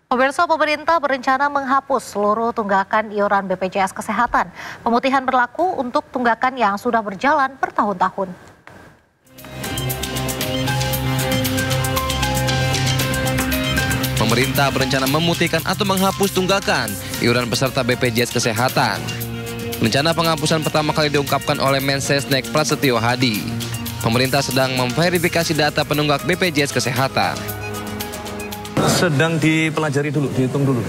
Pemirsa, pemerintah berencana menghapus seluruh tunggakan iuran BPJS Kesehatan. Pemutihan berlaku untuk tunggakan yang sudah berjalan bertahun-tahun. Pemerintah berencana memutihkan atau menghapus tunggakan iuran peserta BPJS Kesehatan. Rencana penghapusan pertama kali diungkapkan oleh Mensesnek Prasetyo Hadi. Pemerintah sedang memverifikasi data penunggak BPJS Kesehatan. Sedang dipelajari dulu, dihitung dulu.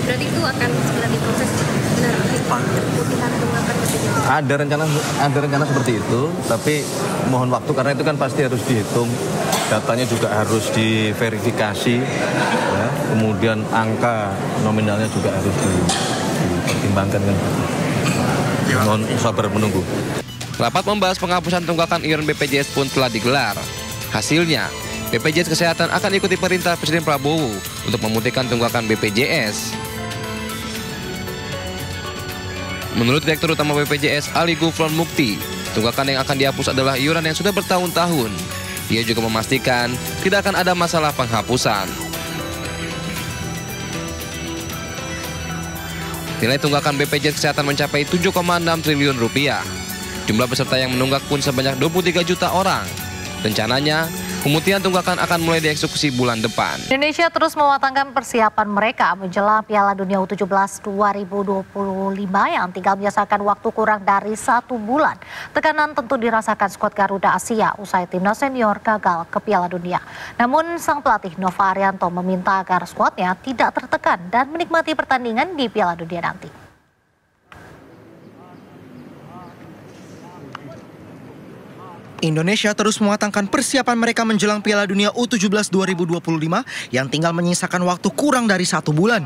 Berarti itu akan segera diproses pemutihan tunggakan BPJS. Ada rencana seperti itu, tapi mohon waktu karena itu kan pasti harus dihitung. Datanya juga harus diverifikasi, ya. Kemudian angka nominalnya juga harus dipertimbangkan kan. Mohon sabar menunggu. Rapat membahas penghapusan tunggakan iuran BPJS pun telah digelar. Hasilnya, BPJS Kesehatan akan ikuti perintah Presiden Prabowo untuk memutihkan tunggakan BPJS. Menurut Direktur Utama BPJS Ali Gufron Mukti, tunggakan yang akan dihapus adalah iuran yang sudah bertahun-tahun. Ia juga memastikan tidak akan ada masalah penghapusan. Nilai tunggakan BPJS Kesehatan mencapai 7,6 triliun rupiah. Jumlah peserta yang menunggak pun sebanyak 23 juta orang. Rencananya, pemutihan tunggakan akan mulai dieksekusi bulan depan. Indonesia terus mematangkan persiapan mereka menjelang Piala Dunia U17 2025 yang tinggal menyisakan waktu kurang dari 1 bulan. Tekanan tentu dirasakan skuad Garuda Asia usai timnas senior gagal ke Piala Dunia. Namun sang pelatih Nova Arianto meminta agar skuadnya tidak tertekan dan menikmati pertandingan di Piala Dunia nanti. Indonesia terus mematangkan persiapan mereka menjelang Piala Dunia U17 2025 yang tinggal menyisakan waktu kurang dari 1 bulan.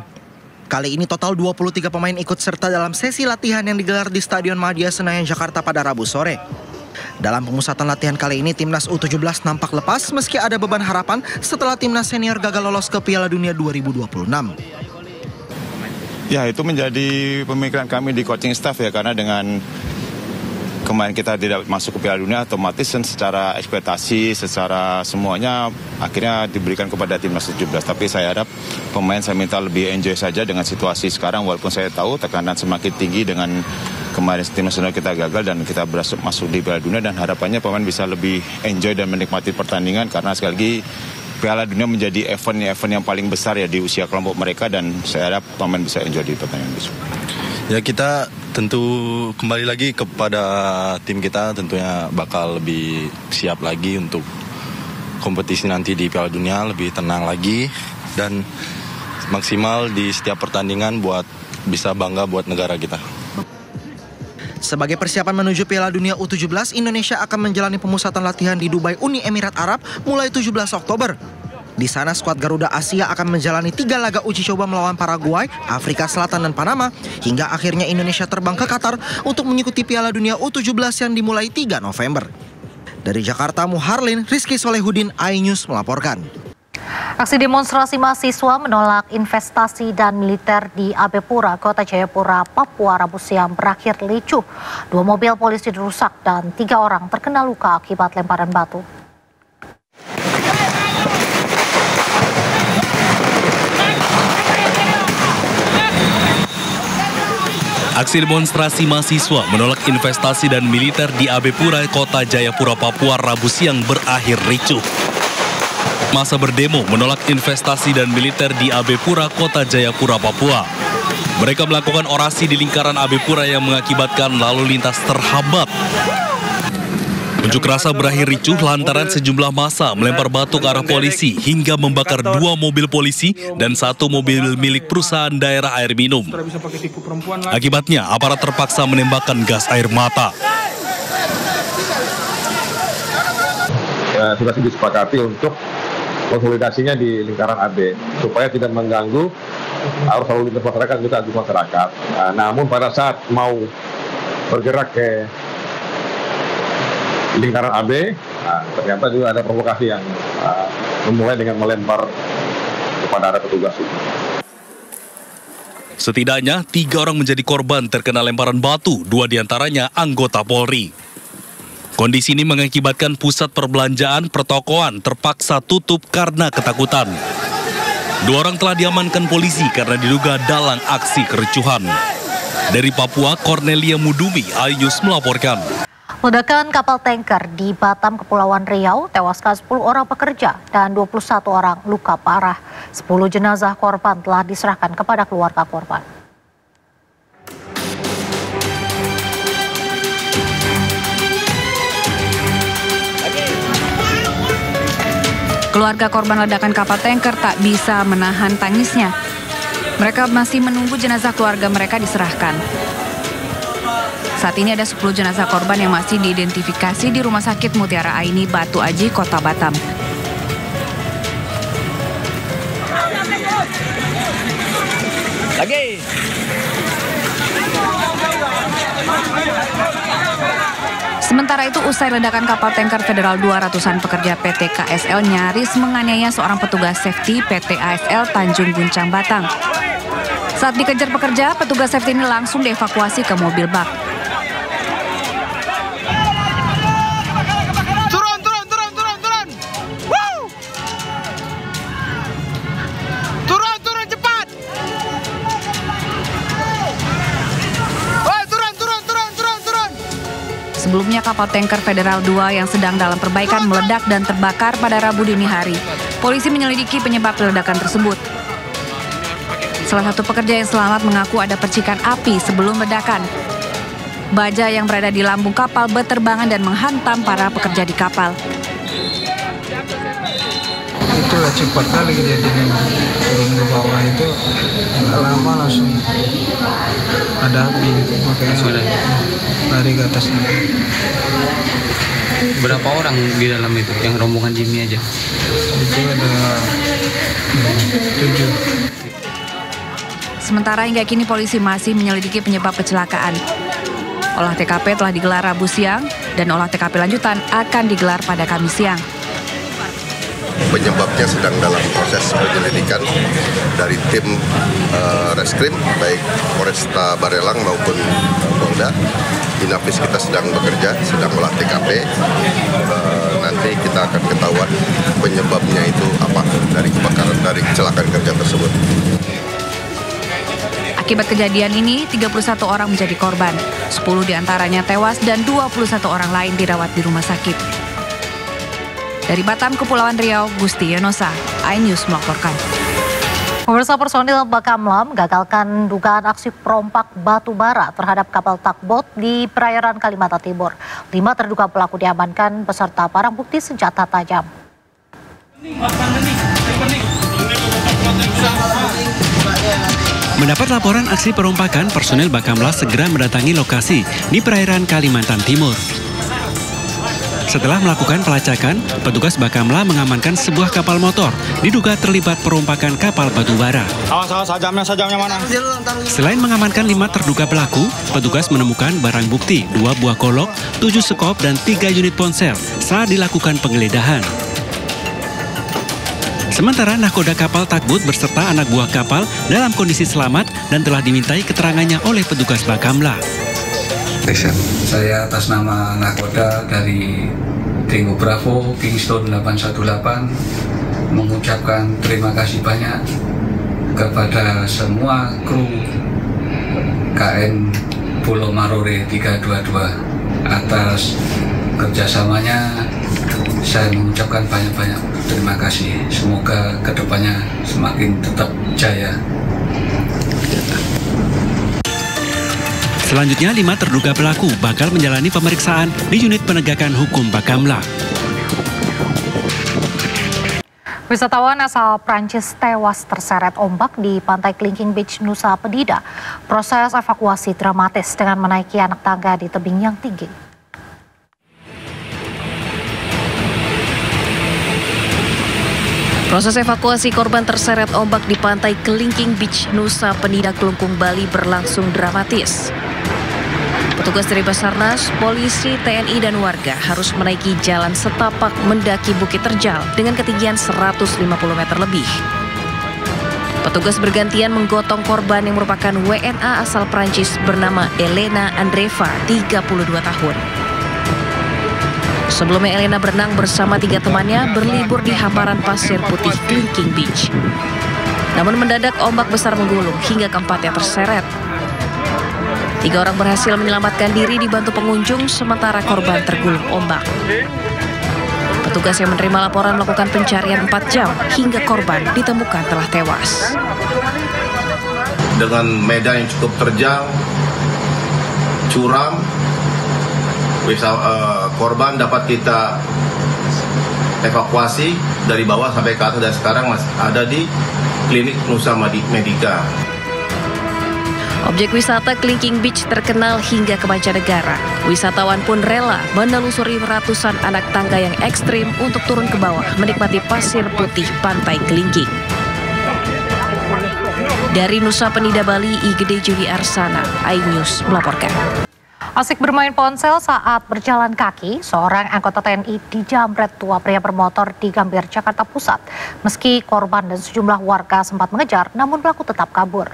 Kali ini total 23 pemain ikut serta dalam sesi latihan yang digelar di Stadion Madia Senayan, Jakarta pada Rabu sore. Dalam pemusatan latihan kali ini, timnas U17 nampak lepas meski ada beban harapan setelah timnas senior gagal lolos ke Piala Dunia 2026. Ya, itu menjadi pemikiran kami di coaching staff ya, karena dengan kemarin kita tidak masuk ke Piala Dunia, otomatis secara ekspektasi, secara semuanya akhirnya diberikan kepada timnas 17. Tapi saya harap pemain saya minta lebih enjoy saja dengan situasi sekarang, walaupun saya tahu tekanan semakin tinggi dengan kemarin timnas kita gagal dan kita berhasil masuk di Piala Dunia, dan harapannya pemain bisa lebih enjoy dan menikmati pertandingan karena sekali lagi Piala Dunia menjadi event yang paling besar ya di usia kelompok mereka, dan saya harap pemain bisa enjoy di pertandingan besok. Ya, kita tentu kembali lagi kepada tim kita, tentunya bakal lebih siap lagi untuk kompetisi nanti di Piala Dunia, lebih tenang lagi dan maksimal di setiap pertandingan buat bisa bangga buat negara kita. Sebagai persiapan menuju Piala Dunia U17, Indonesia akan menjalani pemusatan latihan di Dubai, Uni Emirat Arab mulai 17 Oktober. Di sana skuad Garuda Asia akan menjalani 3 laga uji coba melawan Paraguay, Afrika Selatan dan Panama, hingga akhirnya Indonesia terbang ke Qatar untuk mengikuti Piala Dunia U17 yang dimulai 3 November. Dari Jakarta, Muharlin, Rizky Solehudin, iNews melaporkan. Aksi demonstrasi mahasiswa menolak investasi dan militer di AB Pura, Kota Jayapura, Papua, Rabu siang berakhir ricuh. 2 mobil polisi dirusak dan 3 orang terkena luka akibat lemparan batu. Aksi demonstrasi mahasiswa menolak investasi dan militer di AB Pura, Kota Jayapura, Papua, Rabu siang berakhir ricuh. Masa berdemo menolak investasi dan militer di AB Pura, Kota Jayapura, Papua. Mereka melakukan orasi di lingkaran AB Pura yang mengakibatkan lalu lintas terhambat. Unjuk rasa berakhir ricuh lantaran sejumlah massa melempar batu ke arah polisi hingga membakar 2 mobil polisi dan 1 mobil milik perusahaan daerah air minum. Akibatnya, aparat terpaksa menembakkan gas air mata. Ya, sudah disepakati untuk konsolidasinya di lingkaran AB supaya tidak mengganggu arus lalu lintas masyarakat, juga aktif masyarakat. Namun pada saat mau bergerak ke lingkaran AB, ternyata juga ada provokasi yang memulai dengan melempar kepada petugas itu. Setidaknya 3 orang menjadi korban terkena lemparan batu, 2 diantaranya anggota Polri. Kondisi ini mengakibatkan pusat perbelanjaan pertokoan terpaksa tutup karena ketakutan. 2 orang telah diamankan polisi karena diduga dalam aksi kericuhan. Dari Papua, Cornelia Mudumi, iNews melaporkan. Ledakan kapal tanker di Batam, Kepulauan Riau tewaskan 10 orang pekerja dan 21 orang luka parah. 10 jenazah korban telah diserahkan kepada keluarga korban. Keluarga korban ledakan kapal tanker tak bisa menahan tangisnya. Mereka masih menunggu jenazah keluarga mereka diserahkan. Saat ini ada 10 jenazah korban yang masih diidentifikasi di Rumah Sakit Mutiara Aini, Batu Aji, Kota Batam. Lagi. Sementara itu, usai ledakan kapal tanker Federal 200-an pekerja PT KSL nyaris menganiaya seorang petugas safety PT ASL Tanjung Guncang, Batang. Saat dikejar pekerja, petugas safety ini langsung dievakuasi ke mobil bak. Turun. Woo! Turun cepat. Turun. Sebelumnya kapal tanker Federal 2 yang sedang dalam perbaikan meledak dan terbakar pada Rabu dini hari. Polisi menyelidiki penyebab ledakan tersebut. Salah satu pekerja yang selamat mengaku ada percikan api sebelum ledakan. Baja yang berada di lambung kapal berterbangan dan menghantam para pekerja di kapal. Itulah cepat kali kejadiannya, turun ke bawah itu nggak lama langsung ada api gitu, makanya lari ke atasnya. Berapa orang di dalam itu, yang rombongan Jimmy aja? Itu ada 7. Sementara hingga kini polisi masih menyelidiki penyebab kecelakaan. Olah TKP telah digelar Rabu siang dan olah TKP lanjutan akan digelar pada Kamis siang. Penyebabnya sedang dalam proses penyelidikan dari tim reskrim, baik Polresta Barelang maupun Polda. Inafis kita sedang bekerja, sedang olah TKP. Nanti kita akan ketahuan penyebabnya itu apa dari kebakaran, dari kecelakaan kerja tersebut. Akibat kejadian ini, 31 orang menjadi korban, 10 diantaranya tewas dan 21 orang lain dirawat di rumah sakit. Dari Batam, Kepulauan Riau, Gusti Yonosa, iNews melaporkan. Pemirsa, personil Bakamla menggagalkan dugaan aksi perompak batu bara terhadap kapal tugboat di perairan Kalimantan Timur. 5 terduga pelaku diamankan beserta barang bukti senjata tajam. Mendapat laporan aksi perompakan, personel Bakamla segera mendatangi lokasi di perairan Kalimantan Timur. Setelah melakukan pelacakan, petugas Bakamla mengamankan sebuah kapal motor diduga terlibat perompakan kapal batu bara. Sajamnya mana? Selain mengamankan 5 terduga pelaku, petugas menemukan barang bukti 2 buah golok, 7 skop, dan 3 unit ponsel saat dilakukan penggeledahan. Sementara nahkoda kapal tugboat beserta anak buah kapal dalam kondisi selamat dan telah dimintai keterangannya oleh petugas Bakamla. Saya atas nama nahkoda dari Tango Bravo Kingston 818 mengucapkan terima kasih banyak kepada semua kru KN Pulau Marore 322 atas kerjasamanya. Saya mengucapkan banyak-banyak terima kasih. Semoga kedepannya semakin tetap jaya. Selanjutnya, 5 terduga pelaku bakal menjalani pemeriksaan di unit penegakan hukum Bakamla. Wisatawan asal Prancis tewas terseret ombak di pantai Kelingking Beach, Nusa Penida. Proses evakuasi dramatis dengan menaiki anak tangga di tebing yang tinggi. Proses evakuasi korban terseret ombak di pantai Kelingking Beach, Nusa Penida, Kelungkung, Bali berlangsung dramatis. Petugas dari Basarnas, polisi, TNI, dan warga harus menaiki jalan setapak mendaki Bukit Terjal dengan ketinggian 150 meter lebih. Petugas bergantian menggotong korban yang merupakan WNA asal Prancis bernama Elena Andreva, 32 tahun. Sebelumnya Elena berenang bersama 3 temannya berlibur di hamparan pasir putih Kelingking Beach. Namun mendadak ombak besar menggulung hingga keempatnya terseret. 3 orang berhasil menyelamatkan diri dibantu pengunjung, sementara korban tergulung ombak. Petugas yang menerima laporan melakukan pencarian 4 jam hingga korban ditemukan telah tewas. Dengan medan yang cukup terjal, curam, korban dapat kita evakuasi dari bawah sampai ke atas dan sekarang masih ada di klinik Nusa Medika. Objek wisata Kelingking Beach terkenal hingga ke mancanegara. Wisatawan pun rela menelusuri ratusan anak tangga yang ekstrim untuk turun ke bawah menikmati pasir putih pantai Kelingking. Dari Nusa Penida, Bali, Igede Juli Arsana, iNews melaporkan. Asik bermain ponsel saat berjalan kaki, seorang anggota TNI dijamret dua pria bermotor di Gambir, Jakarta Pusat. Meski korban dan sejumlah warga sempat mengejar, namun pelaku tetap kabur.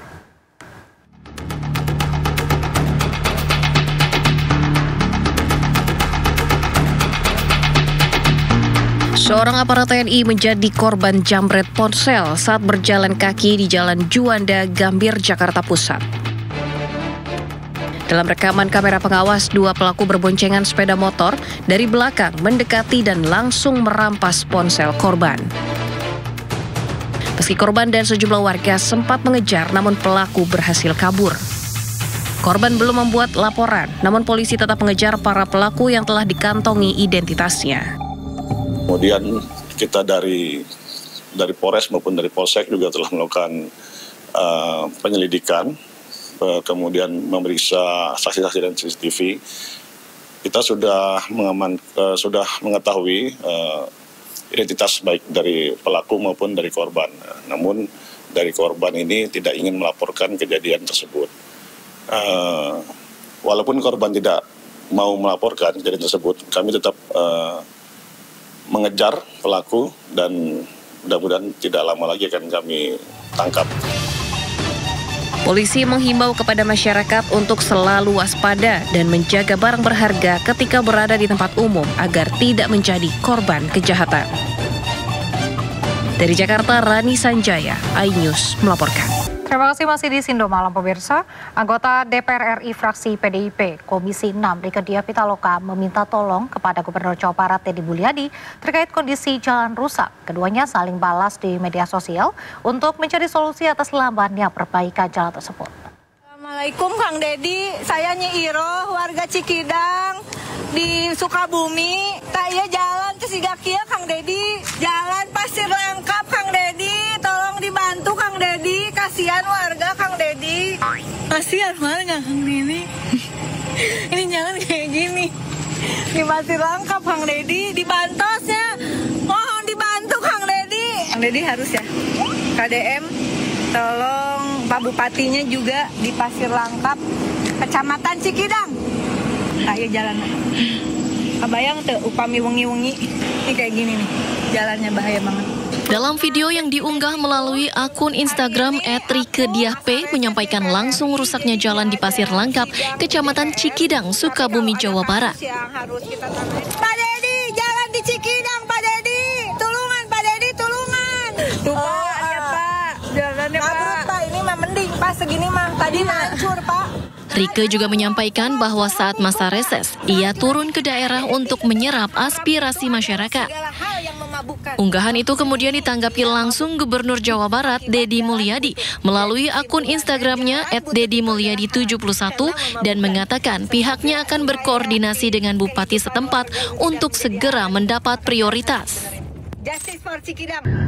Seorang aparat TNI menjadi korban jambret ponsel saat berjalan kaki di Jalan Juanda, Gambir, Jakarta Pusat. Dalam rekaman kamera pengawas, 2 pelaku berboncengan sepeda motor dari belakang mendekati dan langsung merampas ponsel korban. Meski korban dan sejumlah warga sempat mengejar, namun pelaku berhasil kabur. Korban belum membuat laporan, namun polisi tetap mengejar para pelaku yang telah dikantongi identitasnya. Kemudian kita dari Polres maupun dari Polsek juga telah melakukan penyelidikan, kemudian memeriksa saksi-saksi dan CCTV. Kita sudah mengetahui identitas baik dari pelaku maupun dari korban. Namun dari korban ini tidak ingin melaporkan kejadian tersebut. Walaupun korban tidak mau melaporkan kejadian tersebut, kami tetap mengejar pelaku dan mudah-mudahan tidak lama lagi akan kami tangkap. Polisi menghimbau kepada masyarakat untuk selalu waspada dan menjaga barang berharga ketika berada di tempat umum agar tidak menjadi korban kejahatan. Dari Jakarta, Rani Sanjaya, iNews melaporkan. Terima kasih masih di Sindo Malam pemirsa. Anggota DPR RI fraksi PDIP Komisi 6 Rieke Diah Pitaloka meminta tolong kepada Gubernur Jawa Barat Deddy Mulyadi terkait kondisi jalan rusak. Keduanya saling balas di media sosial untuk mencari solusi atas lambannya perbaikan jalan tersebut. Assalamualaikum Kang Deddy, saya Nyi Iroh, warga Cikidang di Sukabumi. Tak iya jalan ke Sigakia Kang Deddy, jalan pasir lengkap Kang Deddy, tolong dibantu Kang Deddy, kasihan warga Kang Deddy. Kasihan warga Kang Deddy. Ini jalan kayak gini, di pasir lengkap Kang Deddy, dibantosnya, mohon dibantu Kang Deddy. Kang Deddy harus ya, KDM, tolong Pak Bupatinya juga di Pasir Langkap, Kecamatan Cikidang. Kayak jalan. Kebayang tuh upami wengi-wengi. Ini kayak gini nih, jalannya bahaya banget. Dalam video yang diunggah melalui akun Instagram @RiekeDiahP menyampaikan langsung rusaknya jalan di Pasir Langkap, Kecamatan Cikidang, Sukabumi, Jawa Barat. Pak Deddy, jalan di Cikidang, Pak Deddy. Tulungan, Pak Deddy, tulungan. Tuh Pak, lihat Pak. Jalannya Pak. Ini mah mending, Pak, segini mah. Tadi hancur, Pak. Rieke juga menyampaikan bahwa saat masa reses, ia turun ke daerah untuk menyerap aspirasi masyarakat. Unggahan itu kemudian ditanggapi langsung Gubernur Jawa Barat Deddy Mulyadi melalui akun Instagramnya @deddymulyadi71 dan mengatakan pihaknya akan berkoordinasi dengan Bupati setempat untuk segera mendapat prioritas.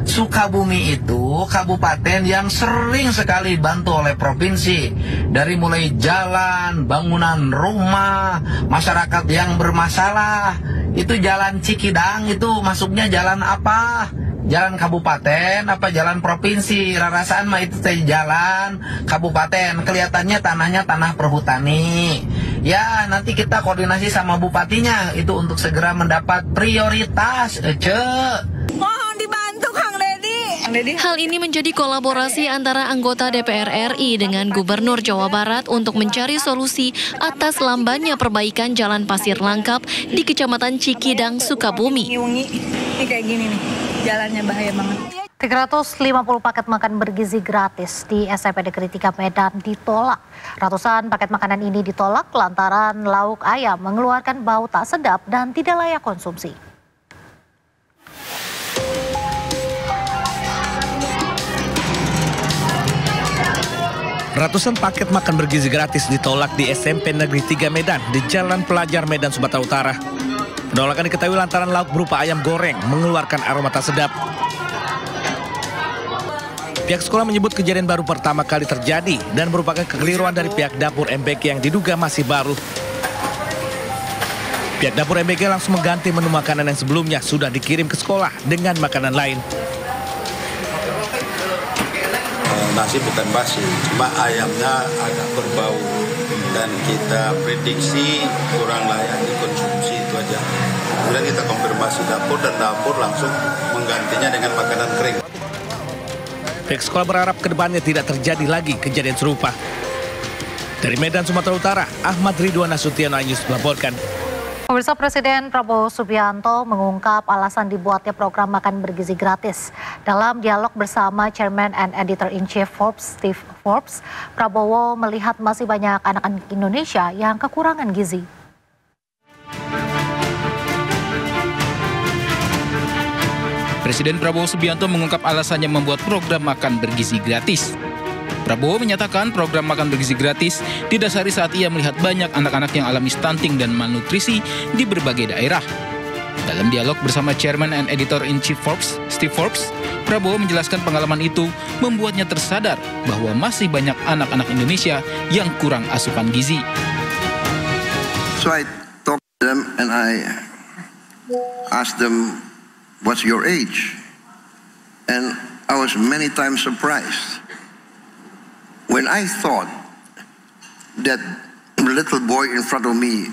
Sukabumi itu kabupaten yang sering sekali dibantu oleh provinsi. Dari mulai jalan, bangunan rumah, masyarakat yang bermasalah. Itu jalan Cikidang itu masuknya jalan apa? Jalan kabupaten apa jalan provinsi? Rarasaan mah itu jalan kabupaten. Kelihatannya tanahnya tanah perhutani. Ya nanti kita koordinasi sama bupatinya itu untuk segera mendapat prioritas. Mohon dibantu Kang Deddy. Hal ini menjadi kolaborasi antara anggota DPR RI dengan Gubernur Jawa Barat untuk mencari solusi atas lambannya perbaikan jalan Pasir Langkap di Kecamatan Cikidang, Sukabumi. Ini kayak gini nih, jalannya bahaya banget. 350 paket makan bergizi gratis di SMP Negeri 3 Medan ditolak. Ratusan paket makanan ini ditolak lantaran lauk ayam mengeluarkan bau tak sedap dan tidak layak konsumsi. Ratusan paket makan bergizi gratis ditolak di SMP Negeri 3 Medan di Jalan Pelajar Medan, Sumatera Utara. Penolakan diketahui lantaran lauk berupa ayam goreng mengeluarkan aroma tak sedap. Pihak sekolah menyebut kejadian baru pertama kali terjadi dan merupakan kekeliruan dari pihak dapur MBK yang diduga masih baru. Pihak dapur MBK langsung mengganti menu makanan yang sebelumnya sudah dikirim ke sekolah dengan makanan lain. Nasi bukan basi, cuma ayamnya agak berbau dan kita prediksi kurang layak dikonsumsi, itu aja. Kemudian kita konfirmasi dapur dan dapur langsung menggantinya dengan makanan kering. Pihak sekolah berharap kedepannya tidak terjadi lagi kejadian serupa. Dari Medan, Sumatera Utara, Ahmad Ridwan Nasution News melaporkan. Pemirsa, Presiden Prabowo Subianto mengungkap alasan dibuatnya program makan bergizi gratis. Dalam dialog bersama Chairman and Editor-in-Chief Forbes, Steve Forbes, Prabowo melihat masih banyak anak-anak Indonesia yang kekurangan gizi. Presiden Prabowo Subianto mengungkap alasannya membuat program makan bergizi gratis. Prabowo menyatakan program makan bergizi gratis didasari saat ia melihat banyak anak-anak yang alami stunting dan malnutrisi di berbagai daerah. Dalam dialog bersama Chairman and Editor-in-Chief Forbes, Steve Forbes, Prabowo menjelaskan pengalaman itu membuatnya tersadar bahwa masih banyak anak-anak Indonesia yang kurang asupan gizi. So I talked to them and I asked them, "What's your age?" And I was many times surprised. When I thought that the little boy in front of me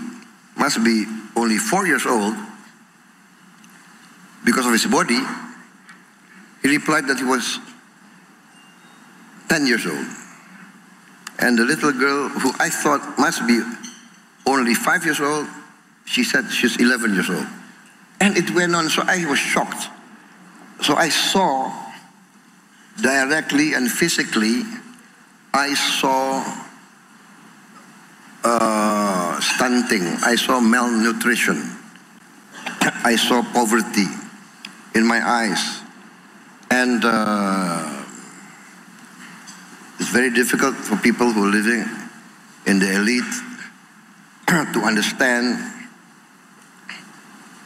must be only 4 years old because of his body, he replied that he was 10 years old. And the little girl who I thought must be only 5 years old, she said she's 11 years old. And it went on, so I was shocked. So I saw directly and physically, I saw stunting, I saw malnutrition, I saw poverty in my eyes. And it's very difficult for people who are living in the elite to understand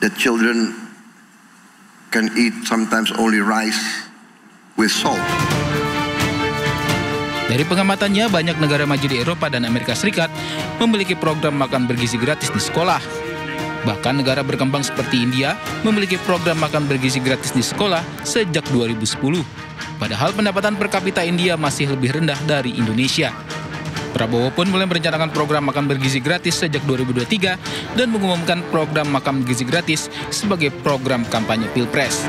that children can eat sometimes only rice with salt. Dari pengamatannya, banyak negara maju di Eropa dan Amerika Serikat memiliki program makan bergizi gratis di sekolah. Bahkan negara berkembang seperti India memiliki program makan bergizi gratis di sekolah sejak 2010. Padahal pendapatan per kapita India masih lebih rendah dari Indonesia. Prabowo pun mulai merencanakan program makan bergizi gratis sejak 2023 dan mengumumkan program makan bergizi gratis sebagai program kampanye Pilpres.